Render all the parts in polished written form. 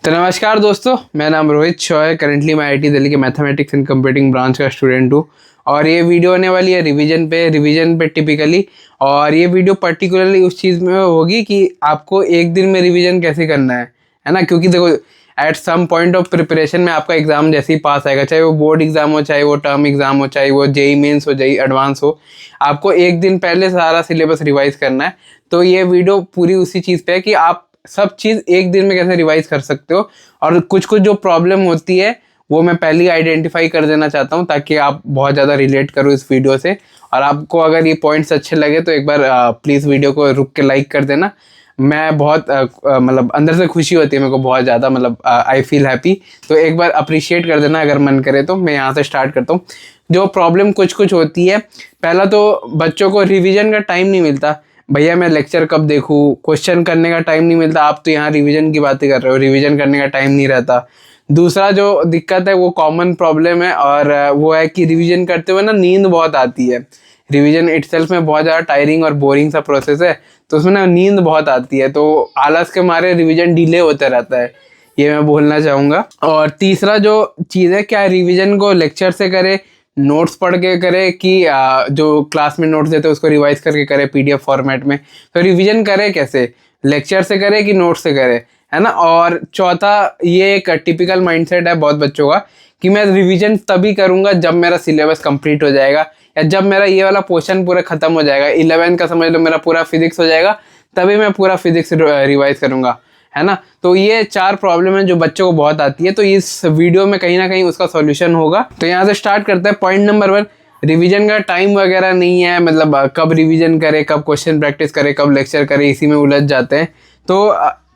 तो नमस्कार दोस्तों, मेरा नाम रोहित शॉय। करंटली मैं आईआईटी दिल्ली के मैथमेटिक्स एंड कंप्यूटिंग ब्रांच का स्टूडेंट हूँ और ये वीडियो होने वाली है रिवीजन पे टिपिकली। और ये वीडियो पर्टिकुलरली उस चीज़ में होगी कि आपको एक दिन में रिवीजन कैसे करना है ना। क्योंकि देखो, at some point of preparation में आपका एग्जाम जैसे ही पास आएगा, चाहे वो बोर्ड एग्जाम हो, चाहे वो टर्म एग्जाम हो, चाहे वो जेई मेंस हो, जेई एडवांस हो, आपको एक दिन पहले सारा सिलेबस रिवाइज करना है। तो ये वीडियो पूरी उसी चीज़ पे है कि आप सब चीज़ एक दिन में कैसे रिवाइज कर सकते हो। और कुछ कुछ जो प्रॉब्लम होती है वो मैं पहले ही आइडेंटिफाई कर देना चाहता हूँ ताकि आप बहुत ज़्यादा रिलेट करो इस वीडियो से। और आपको अगर ये पॉइंट्स अच्छे लगे तो एक बार प्लीज़ वीडियो को रुक के लाइक कर देना। मैं बहुत मतलब अंदर से खुशी होती है मेरे को बहुत ज़्यादा, मतलब आई फील हैप्पी। तो एक बार अप्रिशिएट कर देना अगर मन करे तो। मैं यहाँ से स्टार्ट करता हूँ। जो प्रॉब्लम कुछ कुछ होती है, पहला तो बच्चों को रिविज़न का टाइम नहीं मिलता। भैया मैं लेक्चर कब देखूँ, क्वेश्चन करने का टाइम नहीं मिलता। आप तो यहाँ रिवीजन की बातें कर रहे हो, रिवीजन करने का टाइम नहीं रहता। दूसरा जो दिक्कत है वो कॉमन प्रॉब्लम है और वो है कि रिवीजन करते हुए ना नींद बहुत आती है। रिवीजन इटसेल्फ में बहुत ज़्यादा टायरिंग और बोरिंग सा प्रोसेस है, तो उसमें ना नींद बहुत आती है। तो आलस के मारे रिवीजन डिले होता रहता है, ये मैं बोलना चाहूँगा। और तीसरा जो चीज़ है, क्या रिवीजन को लेक्चर से करे, नोट्स पढ़ के करे, कि जो क्लास में नोट्स देते हैं उसको रिवाइज करके करे पीडीएफ फॉर्मेट में। तो रिवीजन करे कैसे, लेक्चर से करे कि नोट से करे, है ना। और चौथा, ये एक टिपिकल माइंडसेट है बहुत बच्चों का कि मैं रिवीजन तभी करूँगा जब मेरा सिलेबस कंप्लीट हो जाएगा, या जब मेरा ये वाला पोर्शन पूरा खत्म हो जाएगा। 11 का समझ लो मेरा पूरा फिजिक्स हो जाएगा, तभी मैं पूरा फिजिक्स रिवाइज करूँगा, है ना। तो ये 4 प्रॉब्लम है जो बच्चों को बहुत आती है। तो इस वीडियो में कहीं ना कहीं उसका सॉल्यूशन होगा। तो यहाँ से स्टार्ट करते हैं। पॉइंट नंबर 1, रिवीजन का टाइम वगैरह नहीं है, मतलब कब रिवीजन करे, कब क्वेश्चन प्रैक्टिस करे, कब लेक्चर करे, इसी में उलझ जाते हैं। तो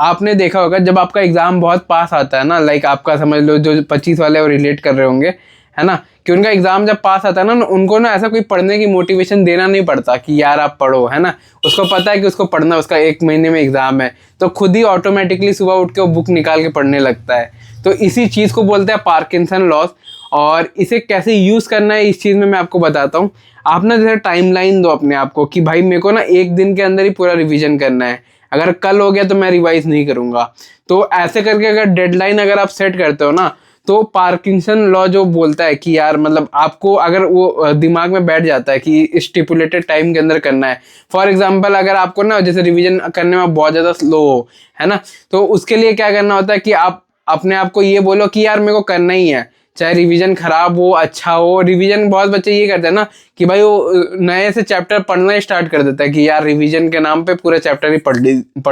आपने देखा होगा जब आपका एग्जाम बहुत पास आता है ना, लाइक आपका समझ लो जो 25 वाले वो रिलेट कर रहे होंगे, है ना, कि उनका एग्जाम जब पास आता है ना, उनको ना ऐसा कोई पढ़ने की मोटिवेशन देना नहीं पड़ता कि यार आप पढ़ो, है ना। उसको पता है कि उसको पढ़ना, उसका 1 महीने में एग्जाम है, तो खुद ही ऑटोमेटिकली सुबह उठ के वो बुक निकाल के पढ़ने लगता है। तो इसी चीज़ को बोलते हैं पार्किंसन लॉस। और इसे कैसे यूज़ करना है इस चीज़ में मैं आपको बताता हूँ। आप ना जैसे टाइमलाइन दो अपने आप को कि भाई मेरे को ना 1 दिन के अंदर ही पूरा रिवीजन करना है, अगर कल हो गया तो मैं रिवाइज नहीं करूँगा। तो ऐसे करके अगर डेडलाइन अगर आप सेट करते हो ना, तो पार्किंसन लॉ जो बोलता है कि यार मतलब आपको अगर वो दिमाग में बैठ जाता है कि स्टिपुलेटेड टाइम के अंदर करना है। फॉर एग्जांपल अगर आपको ना जैसे रिवीजन करने में बहुत ज़्यादा स्लो हो, है ना, तो उसके लिए क्या करना होता है कि आप अपने आप को ये बोलो कि यार मेरे को करना ही है, चाहे रिवीजन खराब हो अच्छा हो। रिवीजन बहुत बच्चे ये करते हैं ना कि भाई वो नए से चैप्टर पढ़ना स्टार्ट कर देता है कि यार रिवीजन के नाम पे पूरा चैप्टर ही पढ़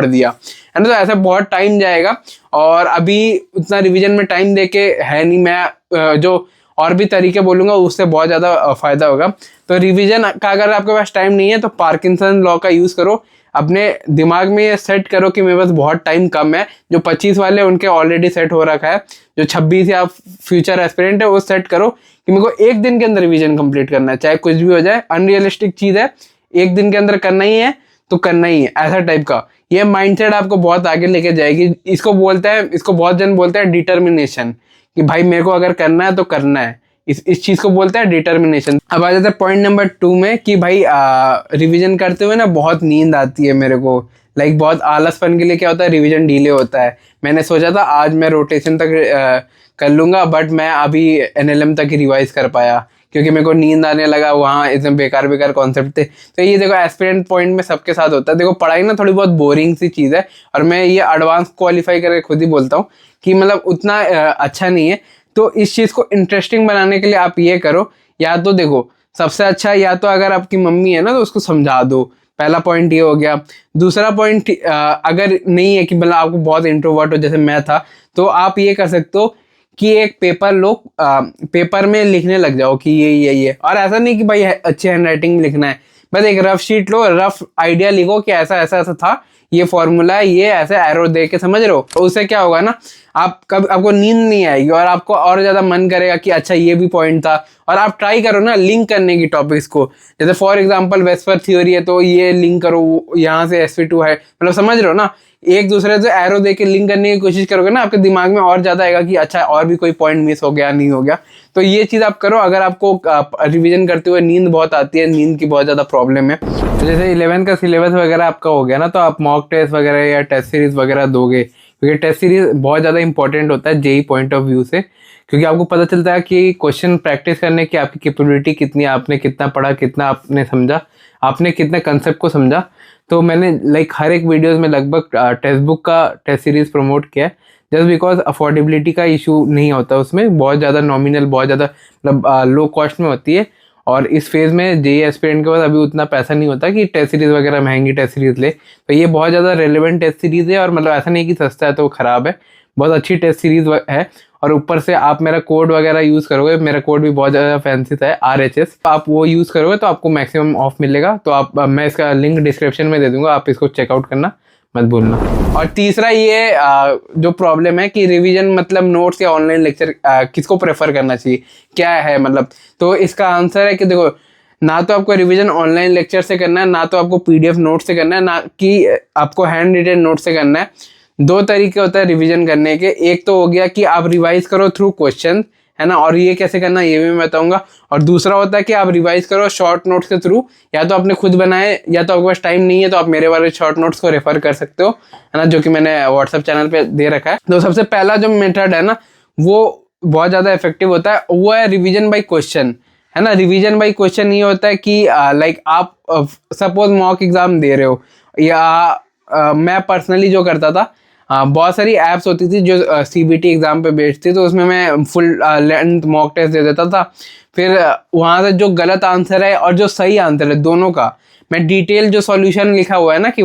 दिया, है ना। तो ऐसा बहुत टाइम जाएगा और अभी उतना रिवीजन में टाइम देके है नहीं। मैं जो और भी तरीके बोलूँगा उससे बहुत ज़्यादा फ़ायदा होगा। तो रिवीजन का अगर आपके पास टाइम नहीं है तो पार्किंसन लॉ का यूज़ करो। अपने दिमाग में ये सेट करो कि मेरे पास बहुत टाइम कम है। जो 25 वाले उनके ऑलरेडी सेट हो रखा है, जो 26 या फ्यूचर एस्पिरेंट है वो सेट करो कि मेरे को 1 दिन के अंदर रिवीजन कंप्लीट करना है, चाहे कुछ भी हो जाए। अनरियलिस्टिक चीज़ है, 1 दिन के अंदर करना ही है तो करना ही है, ऐसा टाइप का। ये माइंडसेट आपको बहुत आगे लेके जाएगी। इसको बहुत जन बोलते हैं डिटर्मिनेशन, कि भाई मेरे को अगर करना है तो करना है। इस चीज़ को बोलते हैं डिटर्मिनेशन। अब आ जाते हैं पॉइंट नंबर 2 में कि भाई रिवीजन करते हुए ना बहुत नींद आती है मेरे को, लाइक बहुत आलसपन के लिए क्या होता है, रिवीजन डिले होता है। मैंने सोचा था आज मैं रोटेशन तक कर लूँगा, बट मैं अभी एनएलएम तक ही रिवाइज कर पाया क्योंकि मेरे को नींद आने लगा, वहाँ इतने बेकार कॉन्सेप्ट थे। तो ये देखो एस्पिरेंट पॉइंट में सबके साथ होता है। देखो पढ़ाई ना थोड़ी बहुत बोरिंग सी चीज़ है, और मैं ये एडवांस क्वालिफाई करके खुद ही बोलता हूँ कि मतलब उतना अच्छा नहीं है। तो इस चीज़ को इंटरेस्टिंग बनाने के लिए आप ये करो, या तो देखो सबसे अच्छा, या तो अगर आपकी मम्मी है ना तो उसको समझा दो। पहला पॉइंट ये हो गया। दूसरा पॉइंट, अगर नहीं है कि मतलब आपको बहुत इंट्रोवर्ट हो जैसे मैं था, तो आप ये कर सकते हो कि एक पेपर लो, पेपर में लिखने लग जाओ कि ये। और ऐसा नहीं कि भाई अच्छे हैंडराइटिंग में लिखना है, बस एक रफ शीट लो, रफ आइडिया लिखो कि ऐसा ऐसा ऐसा था, ये फॉर्मूला है, ये ऐसे एरो दे के समझ रहे हो। तो उससे क्या होगा ना, आपको नींद नहीं आएगी और आपको और ज़्यादा मन करेगा कि अच्छा ये भी पॉइंट था। और आप ट्राई करो ना लिंक करने की टॉपिक्स को। जैसे फॉर एग्जांपल वेस्पर थ्योरी है तो ये लिंक करो, यहाँ से sp2 है, मतलब समझ रहे हो ना। एक दूसरे से एरो दे के लिंक करने की कोशिश करोगे ना, आपके दिमाग में और ज़्यादा आएगा कि अच्छा और भी कोई पॉइंट मिस हो गया, नहीं हो गया। तो ये चीज़ आप करो। अगर आपको रिविजन करते हुए नींद बहुत आती है, नींद की बहुत ज़्यादा प्रॉब्लम है, तो जैसे 11 का सिलेबस वगैरह आपका हो गया ना, तो आप मॉक टेस्ट वगैरह या टेस्ट सीरीज वगैरह दोगे क्योंकि टेस्ट सीरीज बहुत ज़्यादा इंपॉर्टेंट होता है जेई पॉइंट ऑफ व्यू से, क्योंकि आपको पता चलता है कि क्वेश्चन प्रैक्टिस करने की आपकी कैपेबिलिटी कितनी है, आपने कितना पढ़ा, कितना आपने समझा, आपने कितने कंसेप्ट को समझा। तो मैंने लाइक हर एक वीडियोस में लगभग टेक्स्ट बुक का टेस्ट सीरीज प्रमोट किया है, जस्ट बिकॉज अफोर्डेबिलिटी का इशू नहीं होता उसमें, बहुत ज़्यादा नॉमिनल, बहुत ज़्यादा मतलब लो कॉस्ट में होती है। और इस फेज़ में जेई एस्पिरेंट के पास अभी उतना पैसा नहीं होता कि टेस्ट सीरीज़ वगैरह महंगी टेस्ट सीरीज़ ले, तो ये बहुत ज़्यादा रेलेवेंट टेस्ट सीरीज़ है। और मतलब ऐसा नहीं कि सस्ता है तो ख़राब है, बहुत अच्छी टेस्ट सीरीज़ है। और ऊपर से आप मेरा कोड वगैरह यूज़ करोगे, मेरा कोड भी बहुत ज़्यादा फैंसी है RHS, आप वो यूज़ करोगे तो आपको मैक्सिमम ऑफ मिलेगा। तो आप मैं इसका लिंक डिस्क्रिप्शन में दे दूंगा, आप इसको चेकआउट करना मत भूलना। और तीसरा ये जो प्रॉब्लम है कि रिवीजन मतलब नोट्स या ऑनलाइन लेक्चर किसको प्रेफर करना चाहिए, क्या है मतलब। तो इसका आंसर है कि देखो, ना तो आपको रिवीजन ऑनलाइन लेक्चर से करना है, ना तो आपको PDF नोट से करना है, ना कि आपको हैंड रिटन नोट से करना है। दो तरीके होता है रिवीजन करने के, एक तो हो गया कि आप रिवाइज करो थ्रू क्वेश्चन, है ना, और ये कैसे करना ये भी मैं बताऊंगा। और दूसरा होता है कि आप रिवाइज करो शॉर्ट नोट्स के थ्रू, या तो आपने खुद बनाए या तो आपके पास टाइम नहीं है तो आप मेरे वाले शॉर्ट नोट्स को रेफर कर सकते हो, है ना, जो कि मैंने व्हाट्सएप चैनल पे दे रखा है। तो सबसे पहला जो मेथड है ना, वो बहुत ज़्यादा इफेक्टिव होता है, वो है रिविजन बाई क्वेश्चन, है ना। रिविजन बाई क्वेश्चन ये होता है कि लाइक आप सपोज मॉक एग्जाम दे रहे हो, या मैं पर्सनली जो करता था, बहुत सारी ऐप्स होती थी जो CBT एग्जाम पे बेस्ड थी, तो उसमें मैं फुल लेंथ मॉक टेस्ट दे देता था। फिर वहाँ से जो गलत आंसर है और जो सही आंसर है दोनों का मैं डिटेल जो सॉल्यूशन लिखा हुआ है ना कि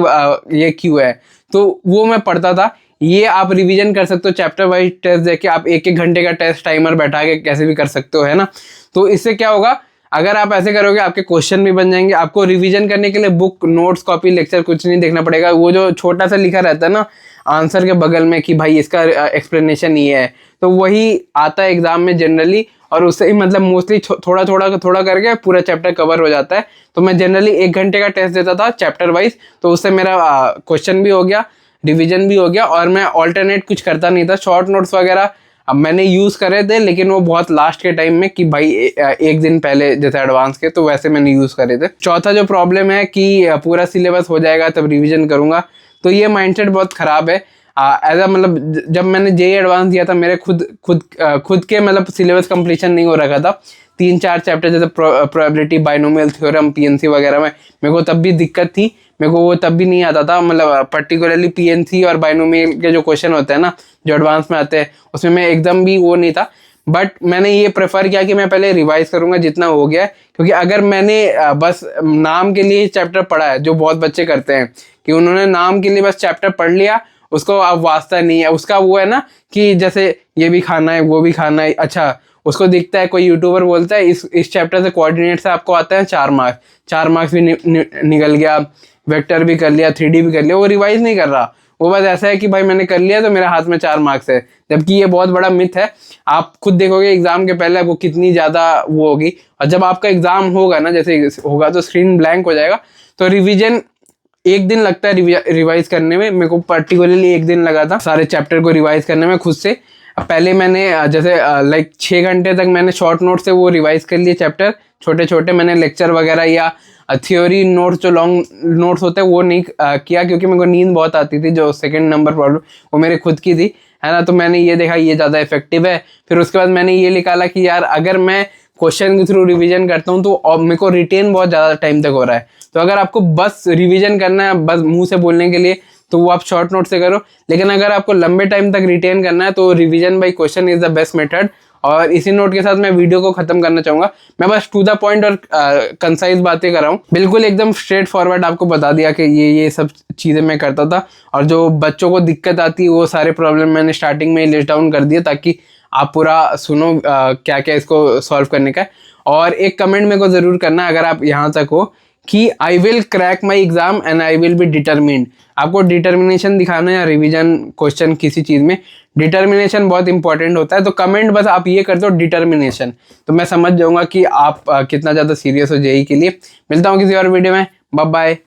ये क्यों है, तो वो मैं पढ़ता था। ये आप रिवीजन कर सकते हो चैप्टर वाइज टेस्ट देके, आप 1-1 घंटे का टेस्ट टाइमर बैठा के कैसे भी कर सकते हो, है ना। तो इससे क्या होगा, अगर आप ऐसे करोगे आपके क्वेश्चन भी बन जाएंगे, आपको रिवीजन करने के लिए बुक नोट्स कॉपी लेक्चर कुछ नहीं देखना पड़ेगा। वो जो छोटा सा लिखा रहता है ना आंसर के बगल में कि भाई इसका एक्सप्लेनेशन ये है, तो वही आता है एग्जाम में जनरली, और उससे ही मतलब मोस्टली थोड़ा करके पूरा चैप्टर कवर हो जाता है। तो मैं जनरली 1 घंटे का टेस्ट देता था चैप्टर वाइज, तो उससे मेरा क्वेश्चन भी हो गया, रिवीजन भी हो गया, और मैं ऑल्टरनेट कुछ करता नहीं था। शॉर्ट नोट्स वगैरह अब मैंने यूज़ करे थे, लेकिन वो बहुत लास्ट के टाइम में कि भाई 1 दिन पहले जैसे एडवांस के, तो वैसे मैंने यूज़ करे थे। चौथा जो प्रॉब्लम है कि पूरा सिलेबस हो जाएगा तब रिवीजन करूँगा, तो ये माइंडसेट बहुत ख़राब है। एज अ मतलब जब मैंने जेई एडवांस दिया था, मेरे खुद के मतलब सिलेबस कंप्लीशन नहीं हो रखा था। 3-4 चैप्टर जैसे प्रोबेबिलिटी, बाइनोमियल थ्योरम, PNC वगैरह में मेरे को तब भी दिक्कत थी, मेरे को वो तब भी नहीं आता था। मतलब पर्टिकुलरली PNC और बाइनोमियल के जो क्वेश्चन होते हैं ना जो एडवांस में आते हैं, उसमें मैं एकदम भी वो नहीं था। बट मैंने ये प्रेफर किया कि मैं पहले रिवाइज करूंगा जितना हो गया है, क्योंकि अगर मैंने बस नाम के लिए चैप्टर पढ़ा है, जो बहुत बच्चे करते हैं कि उन्होंने नाम के लिए बस चैप्टर पढ़ लिया, उसको अब वास्ता नहीं है उसका, वो है ना कि जैसे ये भी खाना है वो भी खाना है। अच्छा, उसको दिखता है कोई यूट्यूबर बोलता है इस चैप्टर से कोऑर्डिनेट से आपको आता है 4 मार्क्स, 4 मार्क्स भी निकल गया, वेक्टर भी कर लिया, 3D भी कर लिया, वो रिवाइज नहीं कर रहा, वो बस ऐसा है कि भाई मैंने कर लिया तो मेरे हाथ में 4 मार्क्स है, जबकि ये बहुत बड़ा मिथ है। आप खुद देखोगे एग्जाम के पहले आपको कितनी ज़्यादा वो होगी, और जब आपका एग्जाम होगा ना, जैसे होगा तो स्क्रीन ब्लैंक हो जाएगा। तो रिवीजन 1 दिन लगता है रिवाइज करने में, मेरे को पर्टिकुलरली 1 दिन लगा था सारे चैप्टर को रिवाइज करने में खुद से। पहले मैंने जैसे लाइक 6 घंटे तक मैंने शॉर्ट नोट से वो रिवाइज कर लिए चैप्टर छोटे छोटे, मैंने लेक्चर वगैरह या थ्योरी नोट्स जो लॉन्ग नोट्स होते हैं वो नहीं किया, क्योंकि मेरे को नींद बहुत आती थी। जो सेकंड नंबर प्रॉब्लम वो मेरे खुद की थी, है ना। तो मैंने ये देखा ये ज़्यादा इफेक्टिव है। फिर उसके बाद मैंने ये निकाला कि यार अगर मैं क्वेश्चन के थ्रू रिवीजन करता हूँ तो मेरे को रिटेन बहुत ज़्यादा टाइम तक हो रहा है। तो अगर आपको बस रिवीजन करना है बस मुंह से बोलने के लिए, तो वो आप शॉर्ट नोट से करो। लेकिन अगर आपको लंबे टाइम तक रिटेन करना है तो revision by question is the best method. और इसी नोट के साथ मैं वीडियो को खत्म करना चाहूंगा। मैं बस टू द पॉइंट और कंसाइज बातें कर रहा हूँ, बिल्कुल एकदम स्ट्रेट फॉरवर्ड आपको बता दिया कि ये सब चीज़ें मैं करता था। और जो बच्चों को दिक्कत आती है वो सारे प्रॉब्लम मैंने स्टार्टिंग में ही लिस्ट डाउन कर दिया, ताकि आप पूरा सुनो क्या क्या इसको सॉल्व करने का है। और एक कमेंट मेरे को ज़रूर करना अगर आप यहाँ तक हो कि I will crack my exam and I will be determined. आपको डिटर्मिनेशन दिखाना है या रिवीजन क्वेश्चन किसी चीज़ में, डिटर्मिनेशन बहुत इंपॉर्टेंट होता है। तो कमेंट बस आप ये कर दो डिटर्मिनेशन, तो मैं समझ जाऊंगा कि आप कितना ज़्यादा सीरियस हो जेई के लिए। मिलता हूँ किसी और वीडियो में, बाय बाय।